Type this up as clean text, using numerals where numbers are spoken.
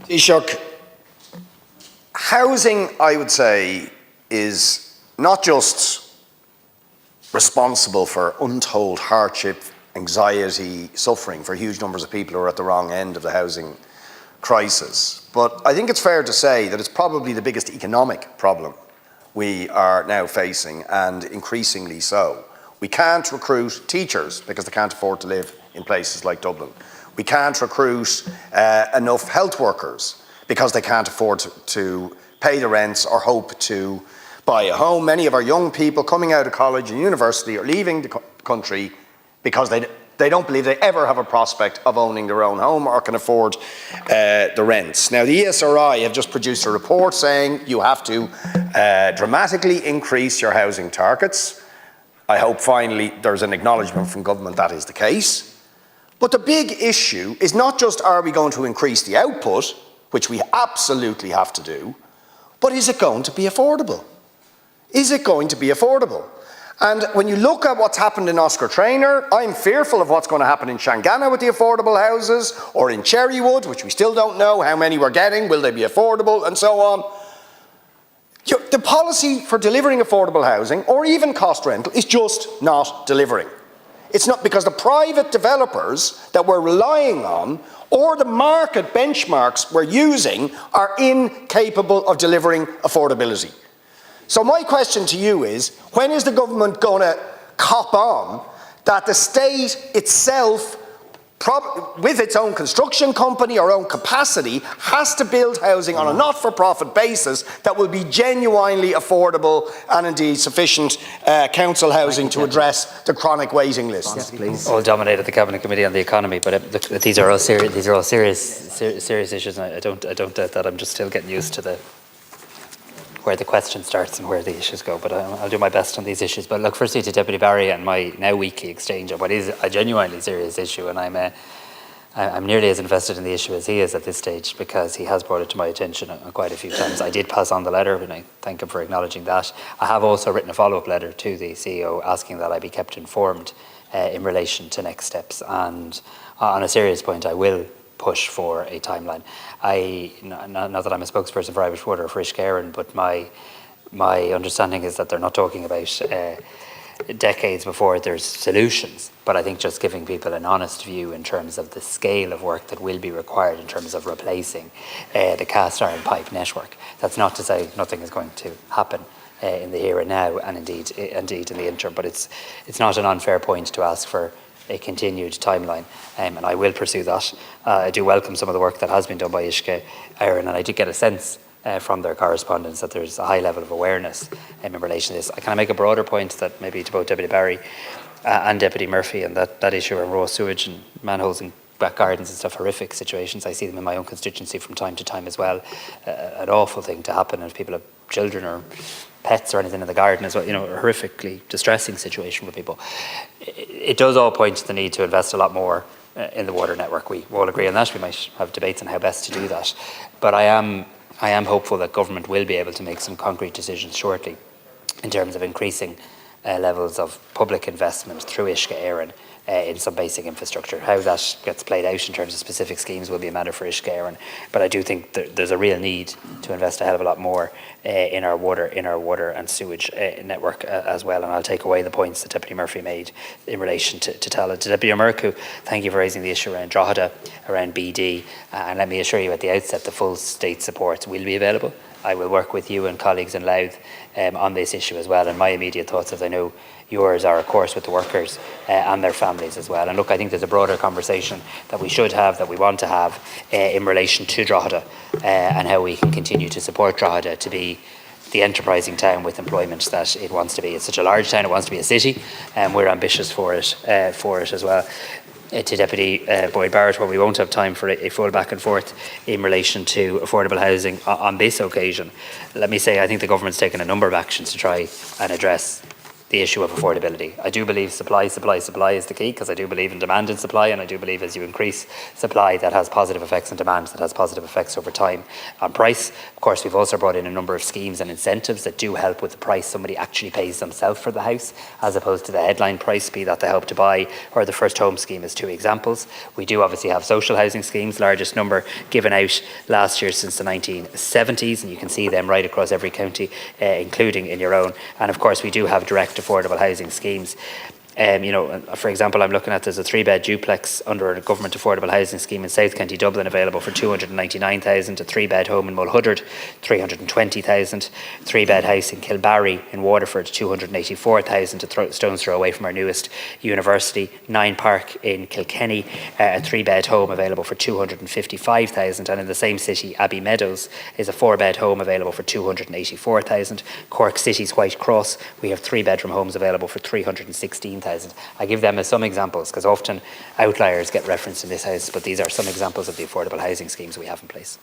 Taoiseach, housing, I would say, is not just responsible for untold hardship, anxiety, suffering for huge numbers of people who are at the wrong end of the housing crisis, but I think it's fair to say that it's probably the biggest economic problem we are now facing, and increasingly so. We can't recruit teachers because they can't afford to live in places like Dublin. We can't recruit enough health workers because they can't afford to pay the rents or hope to buy a home. Many of our young people coming out of college and university are leaving the country because they don't believe they ever have a prospect of owning their own home or can afford the rents. Now, the ESRI have just produced a report saying you have to dramatically increase your housing targets. I hope finally there's an acknowledgement from government that is the case. But the big issue is not just are we going to increase the output, which we absolutely have to do, but is it going to be affordable? Is it going to be affordable? And when you look at what's happened in Oscar Traynor, I'm fearful of what's going to happen in Shangana with the affordable houses, or in Cherrywood, which we still don't know how many we're getting, will they be affordable, and so on. The policy for delivering affordable housing, or even cost rental, is just not delivering. It's not because the private developers that we're relying on, or the market benchmarks we're using, are incapable of delivering affordability. So my question to you is, when is the government going to cop on that the state itself, with its own construction company or own capacity, has to build housing on a not-for-profit basis that will be genuinely affordable and indeed sufficient council housing to address the chronic waiting list? Yes, please. All dominated the Cabinet Committee on the economy, but these are all serious issues, and I don't doubt that. I'm just still getting used to where the question starts and where the issues go, but I'll do my best on these issues. But look, firstly to Deputy Barry and my now weekly exchange on what is a genuinely serious issue, and I'm nearly as invested in the issue as he is at this stage, because he has brought it to my attention quite a few times. I did pass on the letter, and I thank him for acknowledging that. I have also written a follow-up letter to the CEO asking that I be kept informed in relation to next steps, and on a serious point I will push for a timeline. Not that I'm a spokesperson for Irish Water or for Uisce Éireann, but my understanding is that they're not talking about decades before there's solutions, but I think just giving people an honest view in terms of the scale of work that will be required in terms of replacing the cast iron pipe network. That's not to say nothing is going to happen in the here and now, and indeed in the interim, but it's not an unfair point to ask for a continued timeline, and I will pursue that. I do welcome some of the work that has been done by Uisce Éireann, and I did get a sense from their correspondence that there's a high level of awareness in relation to this. Can I make a broader point that maybe to both Deputy Barry and Deputy Murphy, and that issue of raw sewage and manholes and back gardens and stuff, horrific situations. I see them in my own constituency from time to time as well. An awful thing to happen if people have children or pets or anything in the garden as well, a horrifically distressing situation for people. It does all point to the need to invest a lot more in the water network. We all agree on that. We might have debates on how best to do that. But I am hopeful that government will be able to make some concrete decisions shortly in terms of increasing levels of public investment through Uisce Éireann in some basic infrastructure. How that gets played out in terms of specific schemes will be a matter for Uisce Éireann, but I do think there's a real need to invest a hell of a lot more in our water and sewage network as well. And I'll take away the points that Deputy Murphy made in relation to Tallaght. To Deputy O'Murcu, thank you for raising the issue around Drogheda, around BD, and let me assure you at the outset the full state support will be available. I will work with you and colleagues in Louth on this issue as well, and my immediate thoughts, as I know yours, are of course with the workers and their families as well. And look, I think there's a broader conversation that we should have, that we want to have in relation to Drogheda and how we can continue to support Drogheda to be the enterprising town with employment that it wants to be. It's such a large town, it wants to be a city, and we're ambitious for it as well. To Deputy Boyd Barrett, well, we won't have time for a full back and forth in relation to affordable housing on this occasion. Let me say I think the government's taken a number of actions to try and address the issue of affordability. I do believe supply is the key, because I do believe in demand and supply, and I do believe as you increase supply, that has positive effects on demand, that has positive effects over time on price. Of course, we've also brought in a number of schemes and incentives that do help with the price somebody actually pays themselves for the house, as opposed to the headline price, be that the Help to Buy or the First Home scheme as two examples. We do obviously have social housing schemes, largest number given out last year since the 1970s, and you can see them right across every county, including in your own. And of course, we do have direct affordable housing schemes. For example, I'm looking at, there's a 3-bed duplex under a government affordable housing scheme in South County Dublin available for 299,000, a 3-bed home in Mulhuddard 320,000, 3-bed house in Kilbarry in Waterford 284,000, a stone's throw away from our newest university, 9 Park in Kilkenny, a 3-bed home available for 255,000, and in the same city, Abbey Meadows is a 4-bed home available for 284,000. Cork City's White Cross, we have 3-bedroom homes available for 316,000. I give them as some examples, because often outliers get referenced in this house, but these are some examples of the affordable housing schemes we have in place.